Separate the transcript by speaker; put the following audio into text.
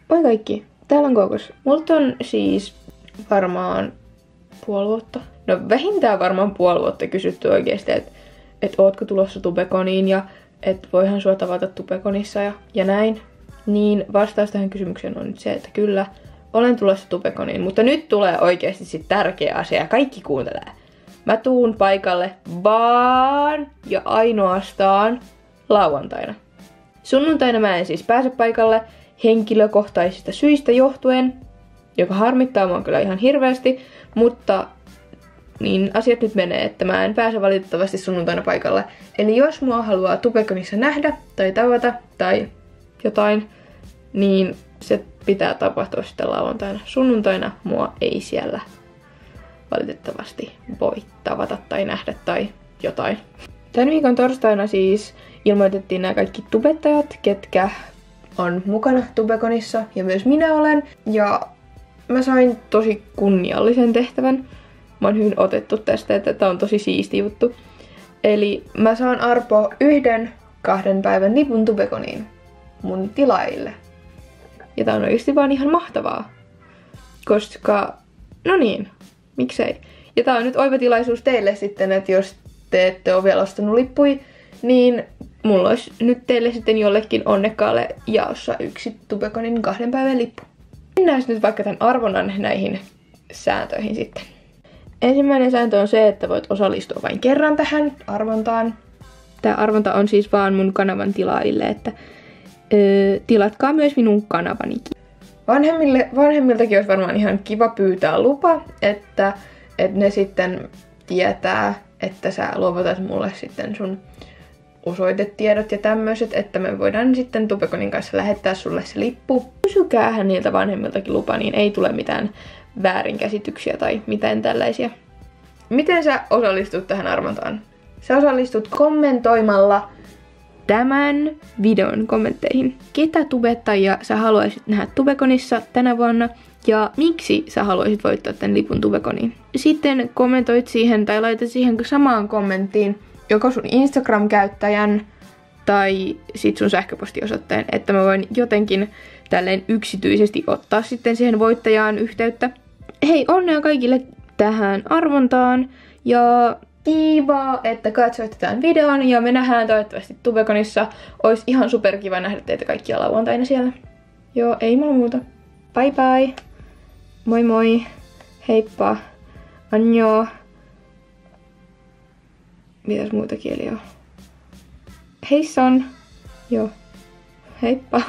Speaker 1: Moi kaikki, täällä on Kokos. Multa on siis varmaan puoli vuotta. No vähintään varmaan puoli vuotta kysytty oikeesti, että ootko tulossa Tubekoniin ja että voihan sua tavata Tubekonissa ja näin. Niin vastaus tähän kysymykseen on nyt se, että kyllä, olen tulossa Tubekoniin, mutta nyt tulee oikeesti sit tärkeä asia ja kaikki kuuntelee. Mä tuun paikalle vaan ja ainoastaan lauantaina. Sunnuntaina mä en siis pääse paikalle henkilökohtaisista syistä johtuen, joka harmittaa mua kyllä ihan hirveästi, mutta niin asiat nyt menee, että mä en pääse valitettavasti sunnuntaina paikalle. Eli jos mua haluaa Tubekonissa nähdä tai tavata tai jotain, niin se pitää tapahtua sitten lauantaina. Sunnuntaina mua ei siellä valitettavasti voi tavata tai nähdä tai jotain. Tän viikon torstaina siis ilmoitettiin nämä kaikki tubettajat, ketkä on mukana Tubekonissa ja myös minä olen. Ja mä sain tosi kunniallisen tehtävän. Mä oon hyvin otettu tästä, että tää on tosi siisti juttu. Eli mä saan Arpo 1-2 päivän lipun Tubekoniin mun tilaajille. Ja tää on oikeesti vaan ihan mahtavaa. Koska, no niin, miksei. Ja tää on nyt oiva tilaisuus teille sitten, että jos te ette ole vielä ostanut lippui, niin mulla olisi nyt teille sitten jollekin onnekkaalle jaossa yksi Tubekonin 2 päivän lippu. Mennään nyt vaikka tämän arvonnan näihin sääntöihin sitten. Ensimmäinen sääntö on se, että voit osallistua vain kerran tähän arvontaan. Tää arvonta on siis vaan mun kanavan tilaajille, että tilatkaa myös minun kanavanikin. Vanhemmiltakin olisi varmaan ihan kiva pyytää lupa, että ne sitten tietää, että sä luovutat mulle sitten sun osoitetiedot ja tämmöiset, että me voidaan sitten Tubekonin kanssa lähettää sulle se lippu. Kysykäähän niiltä vanhemmiltakin lupa, niin ei tule mitään väärinkäsityksiä tai mitään tällaisia. Miten sä osallistut tähän arvontaan? Sä osallistut kommentoimalla tämän videon kommentteihin. Ketä tubettajia sä haluaisit nähdä Tubekonissa tänä vuonna ja miksi sä haluaisit voittaa tämän lipun Tubekoniin? Sitten kommentoit siihen tai laitat siihen samaan kommenttiin joko sun Instagram-käyttäjän tai sit sun sähköpostiosoitteen, että mä voin jotenkin tälleen yksityisesti ottaa sitten siihen voittajaan yhteyttä. Hei, onnea kaikille tähän arvontaan ja kiva, että katsoitte tämän videon ja me nähdään toivottavasti Tubekonissa. Ois ihan superkiva nähdä teitä kaikkia lauantaina siellä. Joo, ei mulla muuta. Bye bye. Moi moi. Heippa. Anjo. Mitäs muuta kieliä on? Heisson. Joo. Heippa.